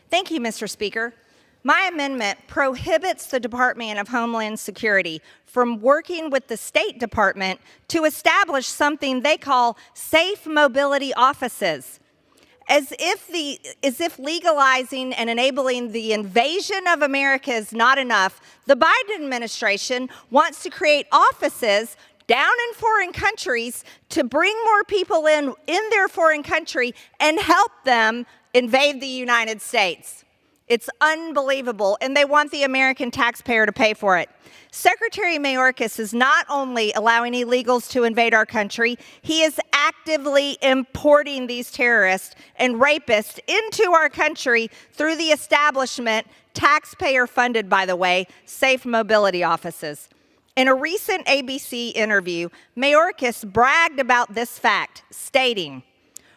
Thank you, Mr. Speaker. My amendment prohibits the Department of Homeland Security from working with the State Department to establish something they call safe mobility offices. As if legalizing and enabling the invasion of America is not enough, the Biden administration wants to create offices down in foreign countries to bring more people in their foreign country and help them invade the United States. It's unbelievable, and they want the American taxpayer to pay for it. Secretary Mayorkas is not only allowing illegals to invade our country, he is actively importing these terrorists and rapists into our country through the establishment, taxpayer-funded, by the way, safe mobility offices. In a recent ABC interview, Mayorkas bragged about this fact, stating,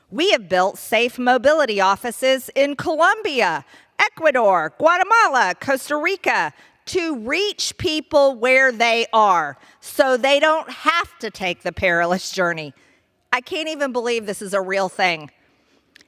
"We have built safe mobility offices in Colombia, Ecuador, Guatemala, Costa Rica, to reach people where they are so they don't have to take the perilous journey." I can't even believe this is a real thing.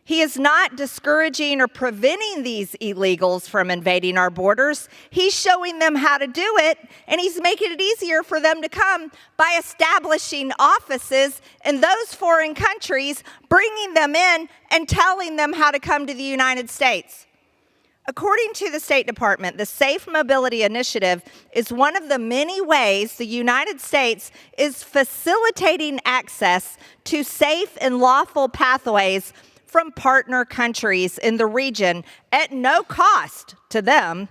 He is not discouraging or preventing these illegals from invading our borders. He's showing them how to do it, and he's making it easier for them to come by establishing offices in those foreign countries, bringing them in, and telling them how to come to the United States. According to the State Department, the Safe Mobility Initiative is one of the many ways the United States is facilitating access to safe and lawful pathways from partner countries in the region at no cost to them,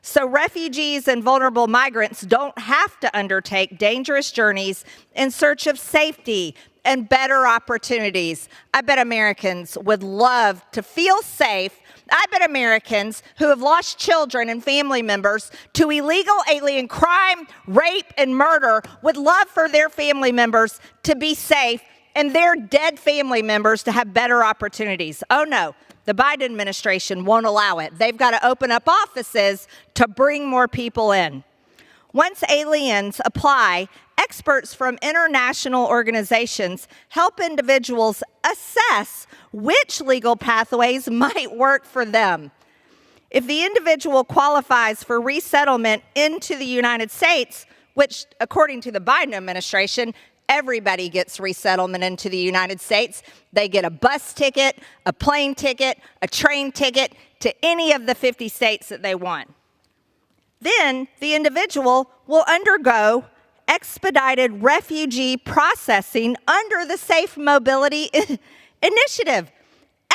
so refugees and vulnerable migrants don't have to undertake dangerous journeys in search of safety and better opportunities. I bet Americans would love to feel safe. I bet Americans who have lost children and family members to illegal alien crime, rape, and murder would love for their family members to be safe and their dead family members to have better opportunities. Oh no, the Biden administration won't allow it. They've got to open up offices to bring more people in. Once aliens apply, experts from international organizations help individuals assess which legal pathways might work for them. If the individual qualifies for resettlement into the United States, which according to the Biden administration, everybody gets resettlement into the United States. They get a bus ticket, a plane ticket, a train ticket to any of the 50 states that they want. Then the individual will undergo expedited refugee processing under the Safe Mobility Initiative.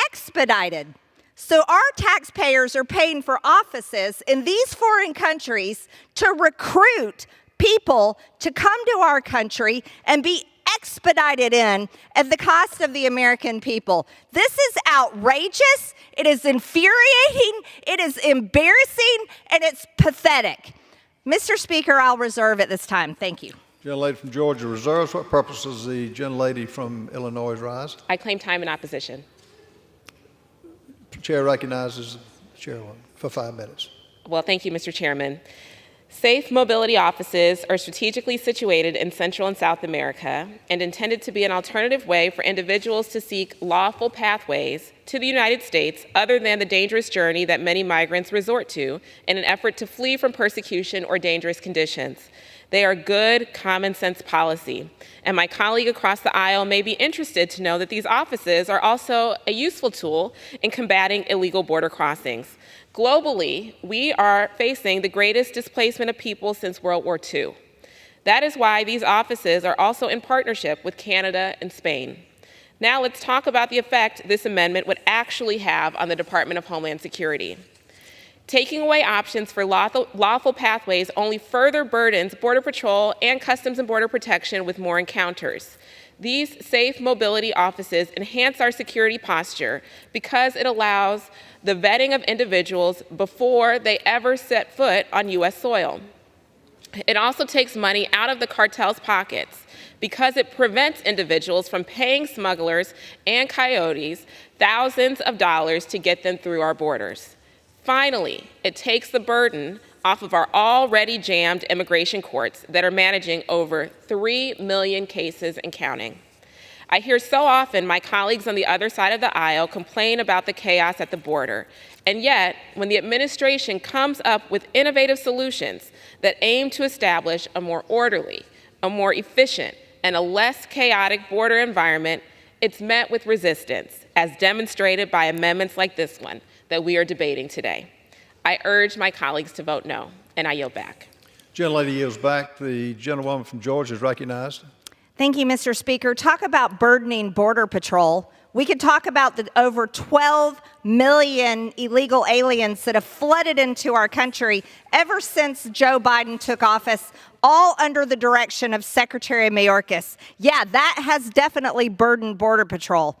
Expedited. So our taxpayers are paying for offices in these foreign countries to recruit people to come to our country and be expedited in at the cost of the American people. This is outrageous, it is infuriating, it is embarrassing, and it's pathetic. Mr. Speaker, I'll reserve at this time. Thank you. Gentlelady from Georgia reserves. What purpose does the gentlelady from Illinois rise? I claim time in opposition. The chair recognizes the chairwoman for 5 minutes. Well, thank you, Mr. Chairman. Safe mobility offices are strategically situated in Central and South America and intended to be an alternative way for individuals to seek lawful pathways to the United States other than the dangerous journey that many migrants resort to in an effort to flee from persecution or dangerous conditions. They are good, common sense policy, and my colleague across the aisle may be interested to know that these offices are also a useful tool in combating illegal border crossings. Globally, we are facing the greatest displacement of people since World War II. That is why these offices are also in partnership with Canada and Spain. Now let's talk about the effect this amendment would actually have on the Department of Homeland Security. Taking away options for lawful pathways only further burdens Border Patrol and Customs and Border Protection with more encounters. These safe mobility offices enhance our security posture because it allows the vetting of individuals before they ever set foot on U.S. soil. It also takes money out of the cartel's pockets because it prevents individuals from paying smugglers and coyotes thousands of dollars to get them through our borders. Finally, it takes the burden off of our already jammed immigration courts that are managing over 3 million cases and counting. I hear so often my colleagues on the other side of the aisle complain about the chaos at the border. And yet, when the administration comes up with innovative solutions that aim to establish a more orderly, a more efficient, and a less chaotic border environment, it's met with resistance, as demonstrated by amendments like this one that we are debating today. I urge my colleagues to vote no, and I yield back. Gentlelady yields back. The gentlewoman from Georgia is recognized. Thank you, Mr. Speaker. Talk about burdening Border Patrol. We could talk about the over 12 million illegal aliens that have flooded into our country ever since Joe Biden took office, all under the direction of Secretary Mayorkas. Yeah, that has definitely burdened Border Patrol.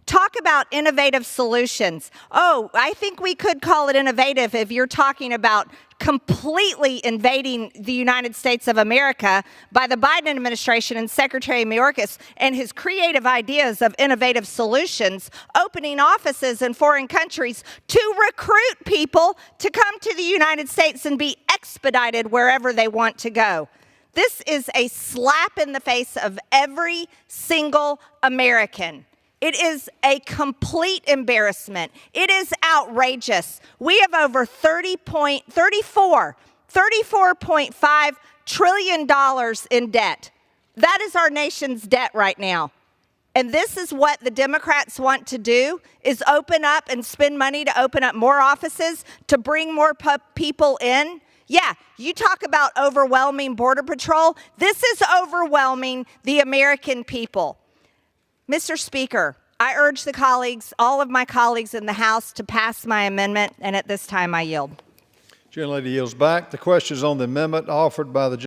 Talk about innovative solutions. Oh, I think we could call it innovative if you're talking about completely invading the United States of America by the Biden administration and Secretary Mayorkas and his creative ideas of innovative solutions, opening offices in foreign countries to recruit people to come to the United States and be expedited wherever they want to go. This is a slap in the face of every single American. It is a complete embarrassment. It is outrageous. We have over $34.5 trillion in debt. That is our nation's debt right now. And this is what the Democrats want to do, is open up and spend money to open up more offices, to bring more people in. Yeah, you talk about overwhelming Border Patrol. This is overwhelming the American people. Mr. Speaker, I urge the colleagues, all of my colleagues in the House, to pass my amendment, and at this time I yield. Gentlelady yields back. The question is on the amendment offered by the